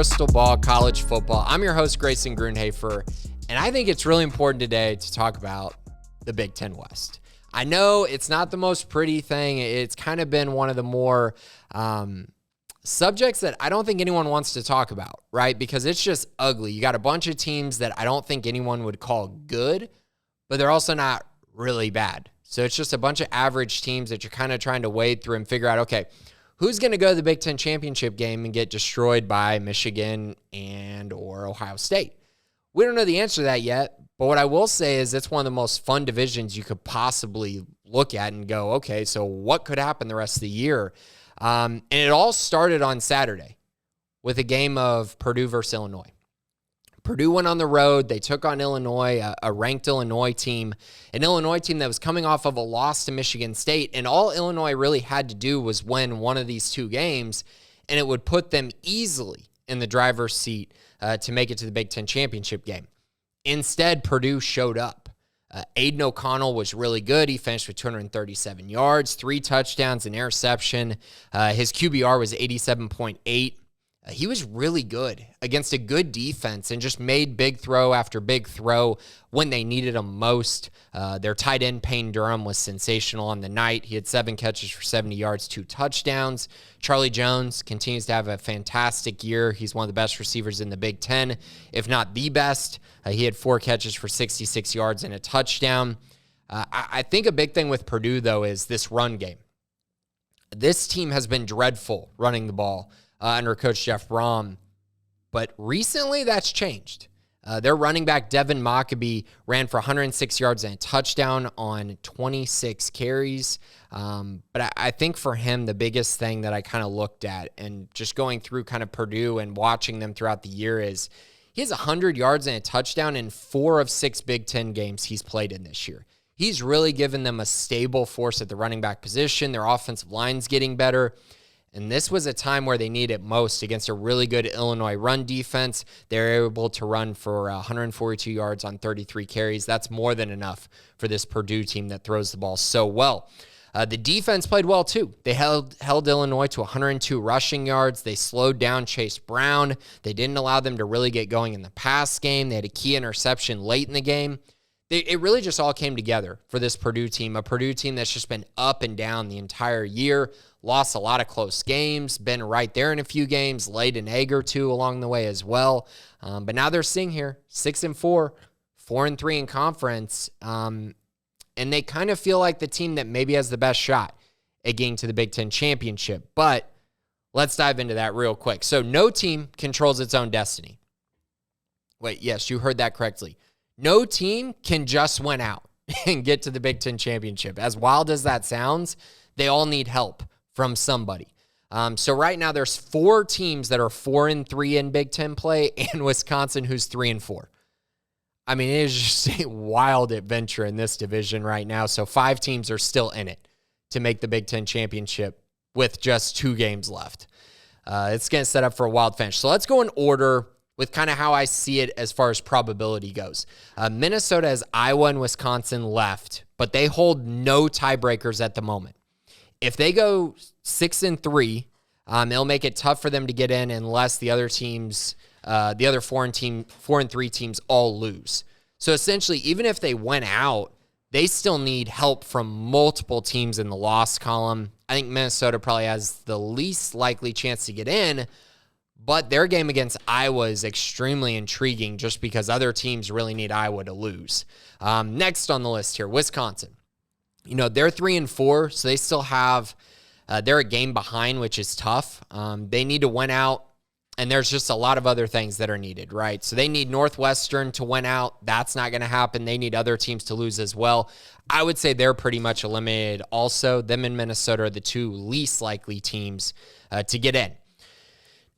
Crystal Ball College Football. I'm your host, Grayson Grunhafer, and I think it's really important today to talk about the Big Ten West. I know it's not the most pretty thing. It's kind of been one of the more subjects that I don't think anyone wants to talk about, right? Because it's just ugly. You got a bunch of teams that I don't think anyone would call good, but they're also not really bad. So it's just a bunch of average teams that you're kind of trying to wade through and figure out, okay, who's going to go to the Big Ten championship game and get destroyed by Michigan and or Ohio State? We don't know the answer to that yet, but what I will say is it's one of the most fun divisions you could possibly look at and go, okay, so what could happen the rest of the year? And it all started on Saturday with a game of Purdue versus Illinois. Purdue went on the road. They took on Illinois, a ranked Illinois team, an Illinois team that was coming off of a loss to Michigan State. And all Illinois really had to do was win one of these two games, and it would put them easily in the driver's seat to make it to the Big Ten championship game. Instead, Purdue showed up. Aiden O'Connell was really good. He finished with 237 yards, 3 touchdowns, an interception. His QBR was 87.8. He was really good against a good defense and just made big throw after big throw when they needed him most. Their tight end, Payne Durham, was sensational on the night. He had 7 catches for 70 yards, 2 touchdowns. Charlie Jones continues to have a fantastic year. He's one of the best receivers in the Big Ten, if not the best. He had 4 catches for 66 yards and a touchdown. I think a big thing with Purdue, though, is this run game. This team has been dreadful running the ball under Coach Jeff Brom, but recently that's changed. Their running back, Devin Mockabee, ran for 106 yards and a touchdown on 26 carries. But I think for him, the biggest thing that I kind of looked at and just going through kind of Purdue and watching them throughout the year is he has 100 yards and a touchdown in 4 of 6 Big Ten games he's played in this year. He's really given them a stable force at the running back position. Their offensive line's getting better. And this was a time where they need it most against a really good Illinois run defense. They're able to run for 142 yards on 33 carries. That's more than enough for this Purdue team that throws the ball so well. The defense played well, too. They held Illinois to 102 rushing yards. They slowed down Chase Brown. They didn't allow them to really get going in the pass game. They had a key interception late in the game. It really just all came together for this Purdue team, a Purdue team that's just been up and down the entire year, lost a lot of close games, been right there in a few games, laid an egg or two along the way as well. But now they're sitting here, 6-4, 4-3 in conference, and they kind of feel like the team that maybe has the best shot at getting to the Big Ten championship. But let's dive into that real quick. So no team controls its own destiny. Wait, yes, you heard that correctly. No team can just win out and get to the Big Ten championship. As wild as that sounds, they all need help from somebody. So right now there's 4 teams that are 4-3 in Big Ten play and Wisconsin who's 3-4. I mean, it is just a wild adventure in this division right now. So 5 teams are still in it to make the Big Ten championship with just 2 games left. It's going to set up for a wild finish. So let's go in order with kind of how I see it as far as probability goes. Minnesota has Iowa and Wisconsin left, but they hold no tiebreakers at the moment. If they go 6-3, it'll make it tough for them to get in unless the other teams, the other 4-3 teams all lose. So essentially, even if they went out, they still need help from multiple teams in the loss column. I think Minnesota probably has the least likely chance to get in, but their game against Iowa is extremely intriguing just because other teams really need Iowa to lose. Next on the list here, Wisconsin. You know, they're 3-4, so they still have, they're a game behind, which is tough. They need to win out, and there's just a lot of other things that are needed, right? So they need Northwestern to win out. That's not going to happen. They need other teams to lose as well. I would say they're pretty much eliminated also. Them and Minnesota are the 2 least likely teams to get in.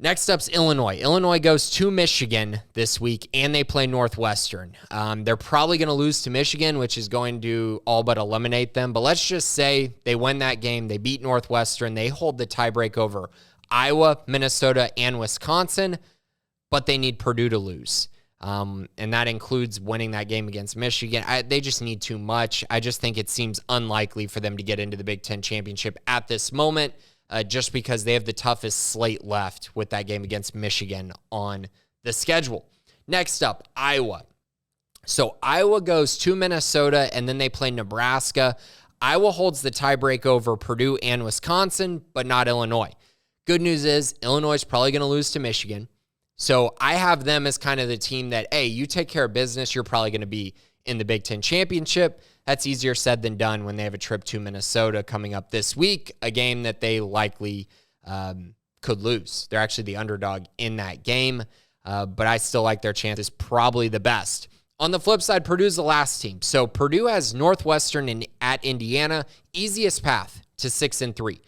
Next up's Illinois. Illinois goes to Michigan this week, and they play Northwestern. They're probably going to lose to Michigan, which is going to all but eliminate them. But let's just say they win that game. They beat Northwestern. They hold the tiebreak over Iowa, Minnesota, and Wisconsin, but they need Purdue to lose. And that includes winning that game against Michigan. They just need too much. I just think it seems unlikely for them to get into the Big Ten championship at this moment. just because they have the toughest slate left with that game against Michigan on the schedule. Next up, Iowa. So Iowa goes to Minnesota, and then they play Nebraska. Iowa holds the tiebreak over Purdue and Wisconsin, but not Illinois. Good news is Illinois is probably going to lose to Michigan. So I have them as kind of the team that, hey, you take care of business, you're probably going to be in the Big Ten Championship. That's easier said than done when they have a trip to Minnesota coming up this week, a game that they likely could lose. They're actually the underdog in that game, but I still like their chances probably the best. On the flip side, Purdue's the last team. So Purdue has Northwestern at Indiana, easiest path to 6-3.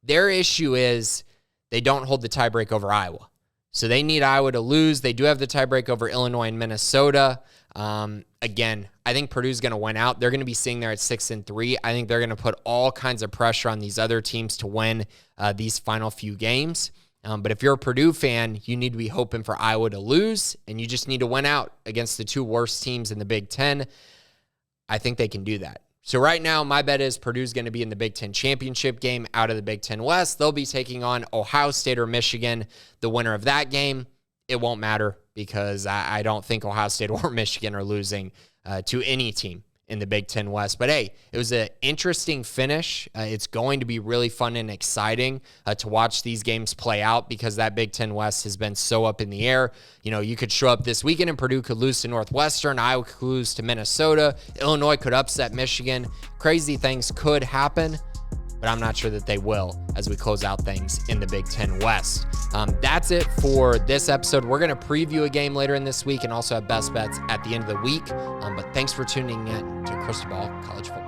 Their issue is they don't hold the tiebreak over Iowa. So they need Iowa to lose. They do have the tiebreak over Illinois and Minnesota. Again, I think Purdue's going to win out. They're going to be sitting there at 6-3. I think they're going to put all kinds of pressure on these other teams to win these final few games. But if you're a Purdue fan, you need to be hoping for Iowa to lose, and you just need to win out against the two worst teams in the Big Ten. I think they can do that. So right now, my bet is Purdue's going to be in the Big Ten championship game out of the Big Ten West. They'll be taking on Ohio State or Michigan. The winner of that game, it won't matter because I don't think Ohio State or Michigan are losing to any team in the Big Ten West. But hey, it was an interesting finish. It's going to be really fun and exciting to watch these games play out because that Big Ten West has been so up in the air. You know, you could show up this weekend and Purdue could lose to Northwestern, Iowa could lose to Minnesota, Illinois could upset Michigan. Crazy things could happen, but I'm not sure that they will as we close out things in the Big Ten West. That's it for this episode. We're going to preview a game later in this week and also have best bets at the end of the week. But thanks for tuning in to Crystal Ball College Football.